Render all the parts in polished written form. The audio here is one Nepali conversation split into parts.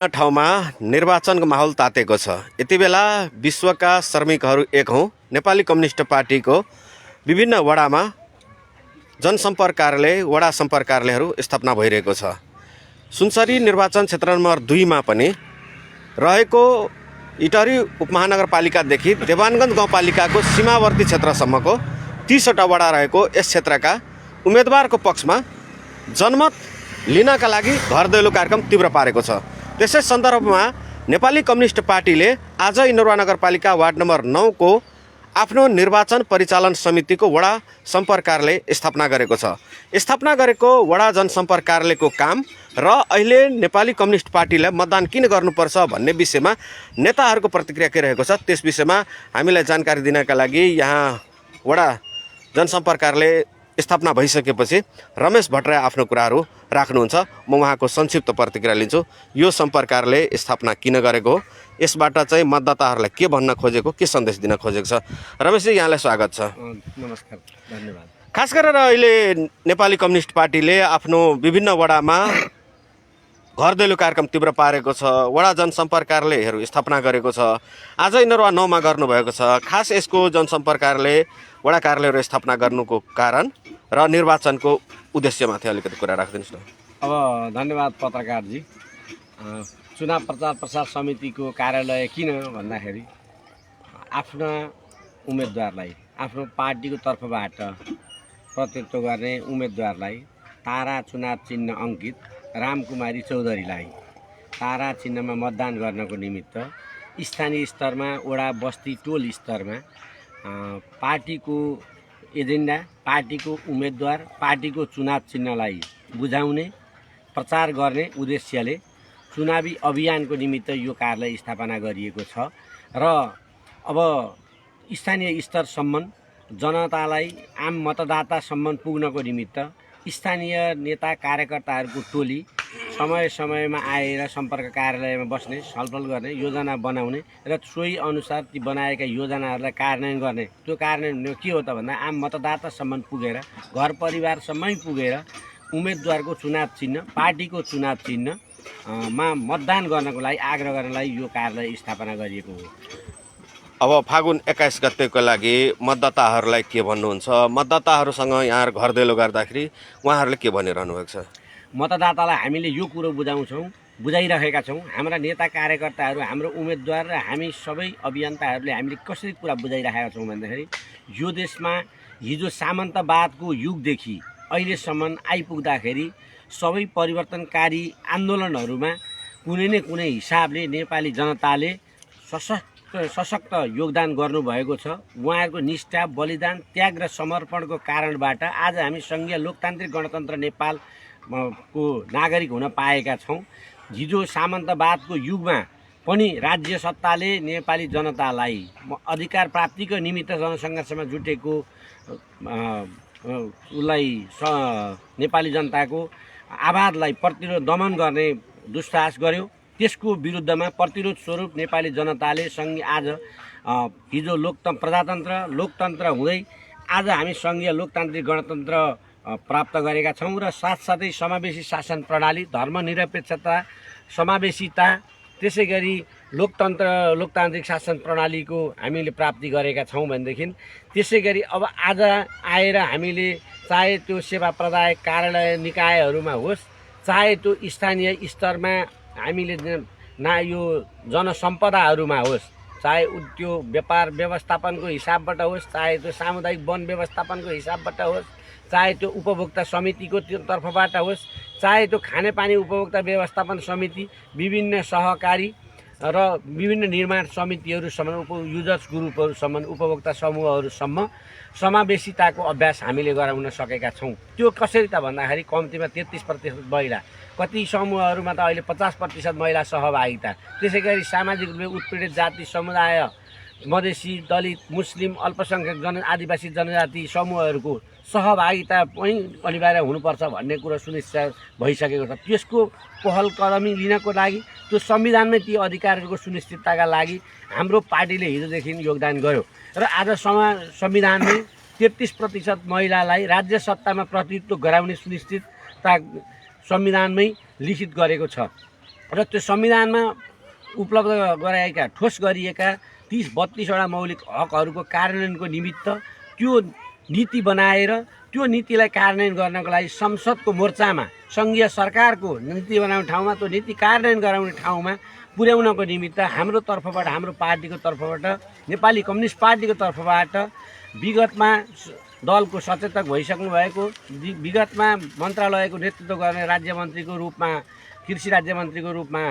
ठाउँमा निर्वाचनको माहौल तातेको छ। यति बेला विश्वका श्रमिकहरू एक हौँ नेपाली कम्युनिस्ट पार्टीको विभिन्न वडामा जनसम्पर्क कार्यालय, वडा सम्पर्क कार्यालयहरू स्थापना भइरहेको छ। सुनसरी निर्वाचन क्षेत्र नम्बर 2 मा पनि रहेको इटहरी उपमहानगरपालिकादेखि देवानगञ्ज गाउँपालिकाको सीमावर्ती क्षेत्रसम्मको 30वटा वडा रहेको यस क्षेत्रका उम्मेदवारको पक्षमा जनमत लिनका लागि घर दैलो कार्यक्रम तीव्र पारेको छ। त्यसै सन्दर्भमा नेपाली कम्युनिस्ट पार्टीले आज इनौरा नगरपालिका वार्ड नम्बर 9 को आफ्नो निर्वाचन परिचालन समितिको वडा सम्पर्क कार्यालय स्थापना गरेको छ। स्थापना गरेको वडा जनसम्पर्क कार्यालयको काम र अहिले नेपाली कम्युनिस्ट पार्टीलाई मतदान किन गर्नुपर्छ भन्ने विषयमा नेताहरूको प्रतिक्रिया के रहेको छ, त्यस विषयमा हामीलाई जानकारी दिनका लागि यहाँ वडा जनसम्पर्क कार्यालय स्थापना भइसकेपछि रमेश भट्टराई आफ्नो कुराहरू राख्नुहुन्छ। म उहाँको संक्षिप्त प्रतिक्रिया लिन्छु। यो सम्पर्क कार्यालय स्थापना किन गरेको हो, यसबाट चाहिँ मतदाताहरूलाई के भन्न खोजेको, के सन्देश दिन खोजेको छ। रमेशजी, यहाँलाई स्वागत छ। नमस्कार, धन्यवाद। खास गरेर अहिले नेपाली कम्युनिस्ट पार्टीले आफ्नो विभिन्न वडामा घर दैलो कार्यक्रम तीव्र पारेको छ, वडा जनसम्पर्क कार्यालयहरू स्थापना गरेको छ। आज इनौरा 9 मा गर्नुभएको छ। खास यसको जनसम्पर्क कार्यालय, वडा कार्यालयहरू स्थापना गर्नुको कारण र निर्वाचनको उद्देश्यमाथि अलिकति कुरा राखिदिनुहोस् न। अब धन्यवाद पत्रकारजी। चुनाव प्रचार प्रसार समितिको कार्यालय किन भन्दाखेरि आफ्ना उम्मेदवारलाई, आफ्नो पार्टीको तर्फबाट प्रतिनिधित्व गर्ने उम्मेदवारलाई तारा चुनाव चिन्ह अङ्कित रामकुमारी चौधरीलाई तारा चिन्हमा मतदान गर्नको निमित्त स्थानीय स्तरमा, वडा बस्ती टोल स्तरमा पार्टीको एजेन्डा, पार्टीको उम्मेदवार, पार्टीको चुनाव चिन्हलाई बुझाउने, प्रचार गर्ने उद्देश्यले चुनावी अभियानको निमित्त यो कार्यालय स्थापना गरिएको छ। र अब स्थानीय स्तरसम्म जनतालाई, आम मतदातासम्म पुग्नको निमित्त स्थानीय नेता कार्यकर्ताहरूको टोली समय समयमा आएर सम्पर्क कार्यालयमा बस्ने, छलफल गर्ने, योजना बनाउने र सोही अनुसार ती बनाएका योजनाहरूलाई कार्यान्वयन गर्ने। त्यो कार्यान्वयन के हो त भन्दा आम मतदातासम्म पुगेर, घर परिवारसम्मै पुगेर उम्मेदवारको चुनाव चिन्ह, पार्टीको चुनाव चिन्हमा मतदान गर्नको लागि आग्रह गर्नलाई यो कार्यालय स्थापना गरिएको हो। अब फागुन 21 गतेको लागि मतदाताहरूलाई के भन्नुहुन्छ? मतदाताहरूसँग यहाँ घर दैलो गर्दाखेरि उहाँहरूले के भनिरहनु भएको छ? मतदातालाई हामीले यो कुरो बुझाइरहेका छौँ। हाम्रा नेता कार्यकर्ताहरू, हाम्रो उम्मेदवार र हामी सबै अभियन्ताहरूले हामीले कसरी कुरा बुझाइरहेका छौँ भन्दाखेरि यो देशमा हिजो सामन्तवादको युगदेखि अहिलेसम्म आइपुग्दाखेरि सबै परिवर्तनकारी आन्दोलनहरूमा कुनै न कुनै हिसाबले नेपाली जनताले सशक्त योगदान गर्नुभएको छ। उहाँहरूको निष्ठा, बलिदान, त्याग र समर्पणको कारणबाट आज हामी सङ्घीय लोकतान्त्रिक गणतन्त्र नेपालको नागरिक हुन पाएका छौँ। हिजो सामन्तवादको युगमा पनि राज्य सत्ताले नेपाली जनतालाई अधिकार प्राप्तिको निमित्त जनसङ्घर्षमा जुटेको उसलाई नेपाली जनताको आवाजलाई प्रतिरोध दमन गर्ने दुस्साहस गर्यो। त्यसको विरुद्धमा प्रतिरोध स्वरूप नेपाली जनताले आज हिजो प्रजातन्त्र, लोकतन्त्र हुँदै आज हामी सङ्घीय लोकतान्त्रिक गणतन्त्र प्राप्त गरेका छौँ र साथसाथै समावेशी शासन प्रणाली, धर्मनिरपेक्षता, समावेशिता, त्यसै गरी लोकतान्त्रिक शासन प्रणालीको हामीले प्राप्ति गरेका छौँ भनेदेखि त्यसै गरी अब आज आएर हामीले चाहे त्यो सेवा प्रदायक कार्यालय निकायहरूमा होस्, चाहे त्यो स्थानीय स्तरमा हामीले यो जनसम्पदाहरूमा होस्, चाहे त्यो व्यापार व्यवस्थापनको हिसाबबाट होस्, चाहे त्यो सामुदायिक वन व्यवस्थापनको हिसाबबाट होस्, चाहे त्यो उपभोक्ता समितिको तर्फबाट होस्, चाहे त्यो खानेपानी उपभोक्ता व्यवस्थापन समिति, विभिन्न सहकारी र विभिन्न निर्माण समितिहरूसम्म, युजर्स ग्रुपहरूसम्म, उपभोक्ता समूहहरूसम्म समावेशिताको अभ्यास हामीले गराउन सकेका छौँ। त्यो कसरी त भन्दाखेरि कम्तीमा 33% महिला, कति समूहहरूमा त अहिले 50% महिला सहभागिता, त्यसै गरी सामाजिक रूपले उत्पीडित जाति समुदाय, मधेसी, दलित, मुस्लिम, अल्पसङ्ख्यक आदिवासी जनजाति समूहहरूको सहभागिता पनि अनिवार्य हुनुपर्छ भन्ने कुरो सुनिश्चित भइसकेको छ। त्यसको पहल कदमी लिनको लागि, त्यो संविधानमै ती अधिकारहरूको सुनिश्चितताका लागि हाम्रो पार्टीले हिजोदेखि योगदान गर्यो र आज संविधानमै 33% महिलालाई राज्य सत्तामा प्रतिनिधित्व गराउने सुनिश्चितता संविधानमै लिखित गरेको छ। र त्यो संविधानमा उपलब्ध गराएका ठोस गरिएका 30-32वटा मौलिक हकहरूको कार्यान्वयनको निमित्त त्यो नीति बनाएर त्यो नीतिलाई कार्यान्वयन गर्नको लागि संसदको मोर्चामा सङ्घीय सरकारको नीति बनाउने ठाउँमा त्यो नीति कार्यान्वयन गराउने ठाउँमा पुर्याउनको निमित्त हाम्रो तर्फबाट, हाम्रो पार्टीको तर्फबाट, नेपाली कम्युनिस्ट पार्टीको तर्फबाट विगतमा दलको सचेतक भइसक्नु भएको, विगतमा मन्त्रालयको नेतृत्व गर्ने राज्य मन्त्रीको रूपमा, कृषि राज्य मन्त्रीको रूपमा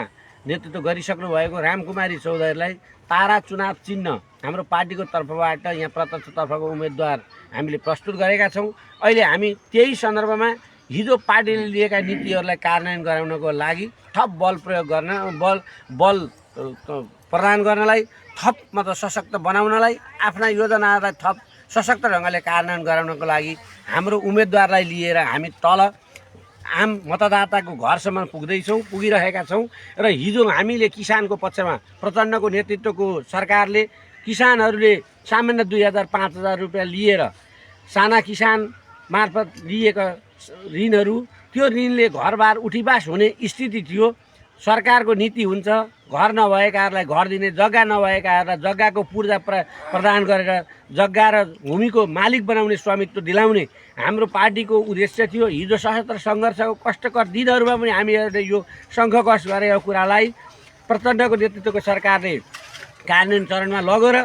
नेतृत्व गरिसक्नु भएको रामकुमारी चौधरीलाई तारा चुनाव चिन्ह हाम्रो पार्टीको तर्फबाट यहाँ प्रत्यक्षतर्फको उम्मेदवार हामीले प्रस्तुत गरेका छौँ। अहिले हामी त्यही सन्दर्भमा हिजो पार्टीले लिएका नीतिहरूलाई कार्यान्वयन गराउनको लागि थप बल प्रयोग गर्न, बल प्रदान गर्नलाई, थप मतलब सशक्त बनाउनलाई, आफ्ना योजनाहरूलाई थप सशक्त ढङ्गले कार्यान्वयन गराउनको लागि हाम्रो उम्मेदवारलाई लिएर हामी तल आम मतदाताको घरसम्म पुगिरहेका छौँ। र हिजो हामीले किसानको पक्षमा प्रचण्डको नेतृत्वको सरकारले किसानहरूले सामान्य 2000-5000 रुपियाँ लिएर साना किसान मार्फत लिएका ऋणहरू, त्यो ऋणले घरबार उठीबास हुने स्थिति थियो। सरकारको नीति हुन्छ घर नभएकाहरूलाई घर दिने, जग्गा नभएकाहरूलाई जग्गाको पूर्जा प्रदान गरेर जग्गा र भूमिको मालिक बनाउने, स्वामित्व दिलाउने हाम्रो पार्टीको उद्देश्य थियो। हिजो सशस्त्र सङ्घर्षको कष्टकर दिनहरूमा पनि हामीहरूले यो सङ्घर्ष गरेको कुरालाई प्रचण्डको नेतृत्वको सरकारले कार्यान्वयन चरणमा लगेर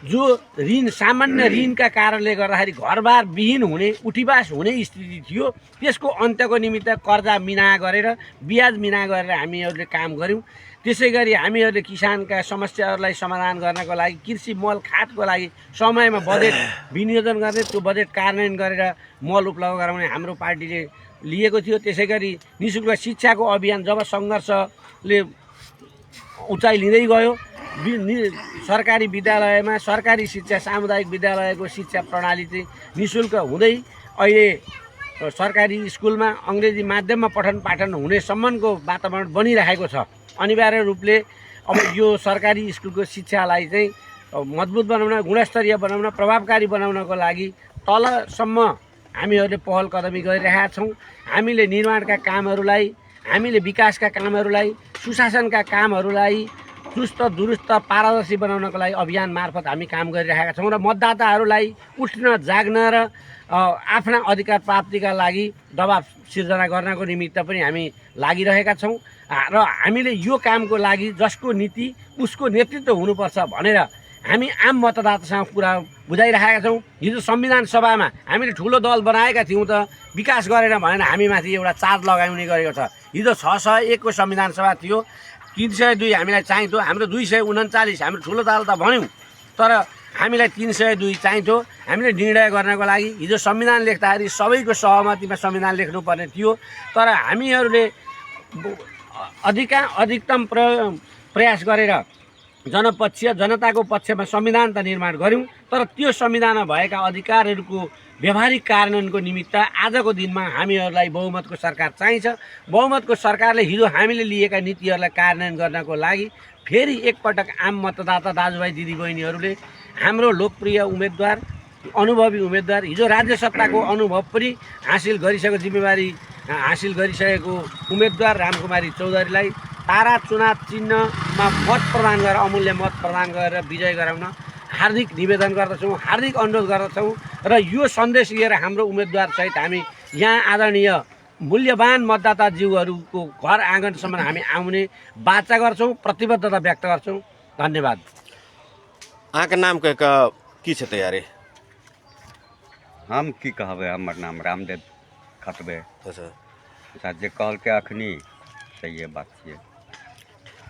जो ऋण, सामान्य ऋणका कारणले गर्दाखेरि घरबार विहीन हुने, उठीबास हुने स्थिति थियो, त्यसको अन्त्यको निमित्त कर्जा मिना गरेर, ब्याज मिना गरेर हामीहरूले काम गऱ्यौँ। त्यसै गरी हामीहरूले किसानका समस्याहरूलाई समाधान गर्नको लागि, कृषि मल खादको लागि समयमा बजेट विनियोजन गर्ने, त्यो बजेट कार्यान्वयन गरेर मल उपलब्ध गराउने हाम्रो पार्टीले लिएको थियो। त्यसै गरी निःशुल्क शिक्षाको अभियान जब सङ्घर्षले उचाइ लिँदै गयो, सरकारी विद्यालयमा सरकारी शिक्षा, सामुदायिक विद्यालयको शिक्षा प्रणाली चाहिँ निःशुल्क हुँदै अहिले सरकारी स्कुलमा अङ्ग्रेजी माध्यममा पठन पाठन हुनेसम्मको वातावरण बनिरहेको छ। अनिवार्य रूपले अब यो सरकारी स्कुलको शिक्षालाई चाहिँ मजबुत बनाउन, गुणस्तरीय बनाउन, प्रभावकारी बनाउनको लागि तलसम्म हामीहरूले पहल कदमी गरिरहेका छौँ। हामीले निर्माणका कामहरूलाई, हामीले विकासका कामहरूलाई, सुशासनका कामहरूलाई चुस्त दुरुस्त पारदर्शी बनाउनको लागि अभियान मार्फत हामी काम गरिरहेका छौँ र मतदाताहरूलाई उठ्न, जाग्न र आफ्ना अधिकार प्राप्तिका लागि दबाब सिर्जना गर्नको निमित्त पनि हामी लागिरहेका छौँ। र हामीले यो कामको लागि जसको नीति उसको नेतृत्व हुनुपर्छ भनेर हामी आम मतदातासँग कुरा बुझाइरहेका छौँ। हिजो संविधान सभामा हामीले ठुलो दल बनाएका थियौँ त विकास गरेर भनेर हामीमाथि एउटा चार्ज लगाउने गरेको छ। हिजो 601 को संविधान सभा थियो, 302 हामीलाई चाहिन्थ्यो, हाम्रो 239 हाम्रो ठुलो दल त भन्यौँ, तर हामीलाई 302 चाहिन्थ्यो। हामीले निर्णय गर्नको लागि हिजो संविधान लेख्दाखेरि सबैको सहमतिमा संविधान लेख्नुपर्ने थियो, तर हामीहरूले अधिकतम प्रयास गरेर जनपक्षीय, जनताको पक्षमा संविधान त निर्माण गऱ्यौँ, तर त्यो संविधानमा भएका अधिकारहरूको व्यावहारिक कार्यान्वयनको निमित्त आजको दिनमा हामीहरूलाई बहुमतको सरकार चाहिन्छ। बहुमतको सरकारले हिजो हामीले लिएका नीतिहरूलाई कार्यान्वयन गर्नको लागि फेरि एकपटक आम मतदाता दाजुभाइ दिदीबहिनीहरूले हाम्रो लोकप्रिय उम्मेदवार, अनुभवी उम्मेदवार, हिजो राज्य सत्ताको अनुभव पनि हासिल गरिसकेको, जिम्मेवारी हासिल गरिसकेको उम्मेदवार रामकुमारी चौधरीलाई तारा चुनाव चिन्हमा मत प्रदान गरेर, अमूल्य मत प्रदान गरेर विजय गराउन हार्दिक निवेदन गर्दछौँ, हार्दिक अनुरोध गर्दछौँ। र यो सन्देश लिएर हाम्रो उम्मेदवारसहित हामी यहाँ आदरणीय मूल्यवान मतदाताज्यूहरूको घर आँगनसम्म हामी आउने बाचा गर्छौँ, प्रतिबद्धता व्यक्त गर्छौँ। धन्यवाद। अहाँके नाम की छै तैयारी? हम की कहबै, हमर नाम रामदेव खतबे। अच्छा, जे कहलकै अखनी सही बात छियै।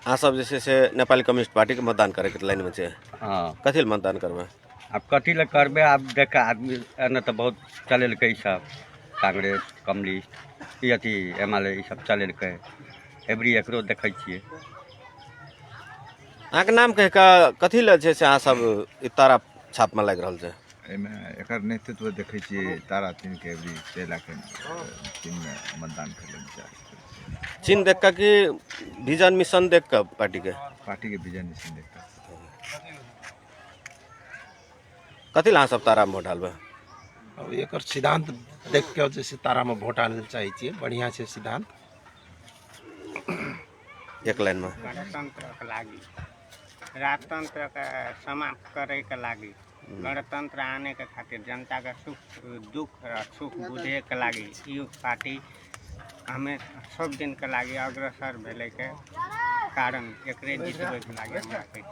अहाँ सब जे छै से नेपाली कम्युनिस्ट पार्टीके मतदान करैके लाइनमे छै। हाँ, कथी लए मतदान करबै? अब कथी लए करबै? आब देख आदमी एने तऽ बहुत चलेलकै ई सब, कांग्रेस, कम्युनिस्ट, ई अथी MLA ई सब चलेलकै, एवरी एकरो देखै छियै। अहाँके नाम कथी लए छै से अहाँ सब तारा छापमे लागि रहल छै? एहिमे एकर नेतृत्व देखै छियै तारा चिन्हके एवरी ताहि लए कऽ चिन्हमे मतदान करै लए चाहै छियै। चिन्ह देख कऽ कि विजन मिशन देख कऽ पार्टीके विजन मिशन देख कऽ। कथी लए अहाँ सब तारामे भोट डालबै? अब एकर सिद्धांत देख के जैसे तारा में वोट डाले चाहे बढ़िया से सिद्धांत। एक लाइनमा गणतन्त्रका लागि राजतन्त्रका समाप्त गरेका लागि गणतन्त्र आनेका खातिर जनताका सुख दुःख र सुख बुझेका लागि यो पार्टी हमें सब दिनका लागि अग्रसर भेलेका कारण एकरे जितबैका लागि हमरा कहै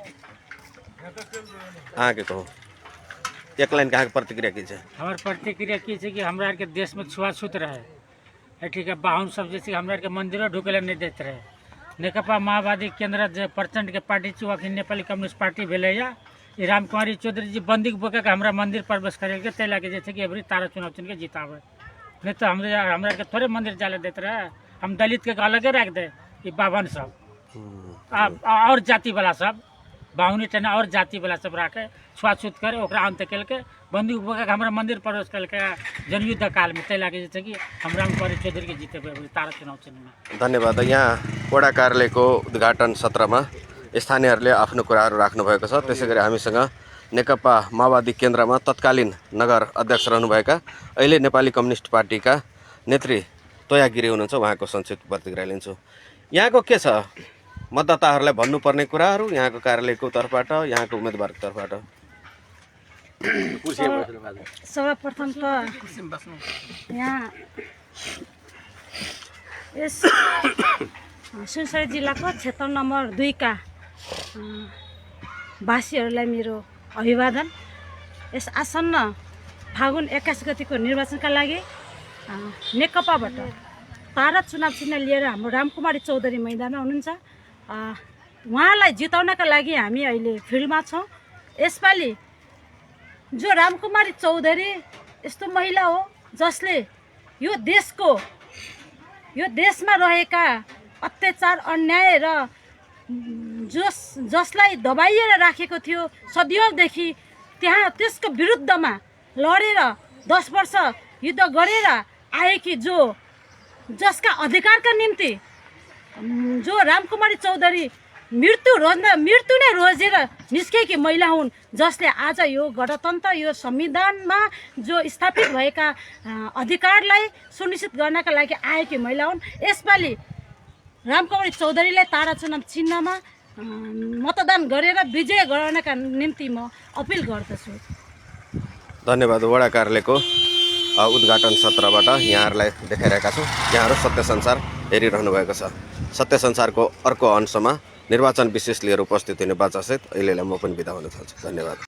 अहाँके कहू एक लाइन कहाँके प्रतिक्रिया की छै हमार प्रतिक्रिया की छै कि हमरा आर के देश में छुआछूत रहे एठी के बाहुन सब जैसे कि हमरा आर के मंदिरों ढुके नहीं देते रहे नेकपा माओवादी केंद्र जे प्रचंड के पार्टी छै अखन नेपाली कम्युनिस्ट पार्टी भेले या ई रामकुमारी चौधरी जी बंदूक बोके के हमरा मंदिर प्रवेश करे के तै लागे जैसे कि एवरी तारा चुनाव चुन के जितावे नहीं तो हमरा आर के थोड़े मंदिर जाले देते रहे हम दलित के अलगे रख दे ई बाभन सब और जाति वाला सब बाहुनी टेना और जाति वाला सब राखे छुआछूत करे ओकरा अंत केलके बंदूक बोके हमरा मंदिर प्रवेश केलके जनयुद्ध काल में तै लागे जैसे कि हम रामकुमारी चौधरी के जीते तारा चुनाव चिन्ह में। धन्यवाद। यहाँ वडा कार्यालयको उद्घाटन सत्रमा स्थानीयहरूले आफ्नो कुराहरू राख्नुभएको छ। त्यसै गरी हामीसँग नेकपा माओवादी केन्द्रमा तत्कालीन नगर अध्यक्ष रहनुभएका अहिले नेपाली कम्युनिस्ट पार्टीका नेत्री तोया गिरी हुनुहुन्छ। उहाँको संक्षिप्त प्रतिक्रिया लिन्छु। यहाँको के छ मतदाताहरूलाई भन्नुपर्ने कुराहरू यहाँको कार्यालयको तर्फबाट यहाँको उम्मेदवारको तर्फबाट? सर्वप्रथम त यहाँ यस सुनसरी जिल्लाको क्षेत्र नम्बर 2 का वासीहरूलाई मेरो अभिवादन। यस आसन्न फागुन 21 गतिको निर्वाचनका लागि नेकपाबाट तारा चुनाव चिन्ह लिएर हाम्रो रामकुमारी चौधरी मैदानमा हुनुहुन्छ। उहाँलाई जिताउनका लागि हामी अहिले फिल्डमा छौँ। यसपालि जो रामकुमारी चौधरी यस्तो महिला हो जसले यो देशमा रहेका अत्याचार अन्याय र जसलाई दबाइएर राखेको थियो सदियौँदेखि त्यसको विरुद्धमा लडेर 10 वर्ष युद्ध गरेर आएकी जसका अधिकारका निम्ति जो रामकुमारी चौधरी मृत्यु नै रोजेर निस्केकी महिला हुन्, जसले आज यो गणतन्त्र यो संविधानमा जो स्थापित भएका अधिकारलाई सुनिश्चित गर्नका लागि आएकी महिला हुन्। यसपालि रामकुमारी चौधरीलाई तारा चुनाव चिन्हमा मतदान गरेर विजय गराउनका निम्ति म अपिल गर्दछु। धन्यवाद। वडा कार्यालयको उद्घाटन सत्रबाट यहाँहरूलाई देखाइरहेका छौँ। यहाँहरू सत्य संसार हेरिरहनु भएको छ। सत्य संसारको अर्को अंशमा निर्वाचन विशेष लिएर उपस्थित हुने बाचासहित अहिलेलाई म पनि बिदा हुन चाहन्छु। धन्यवाद।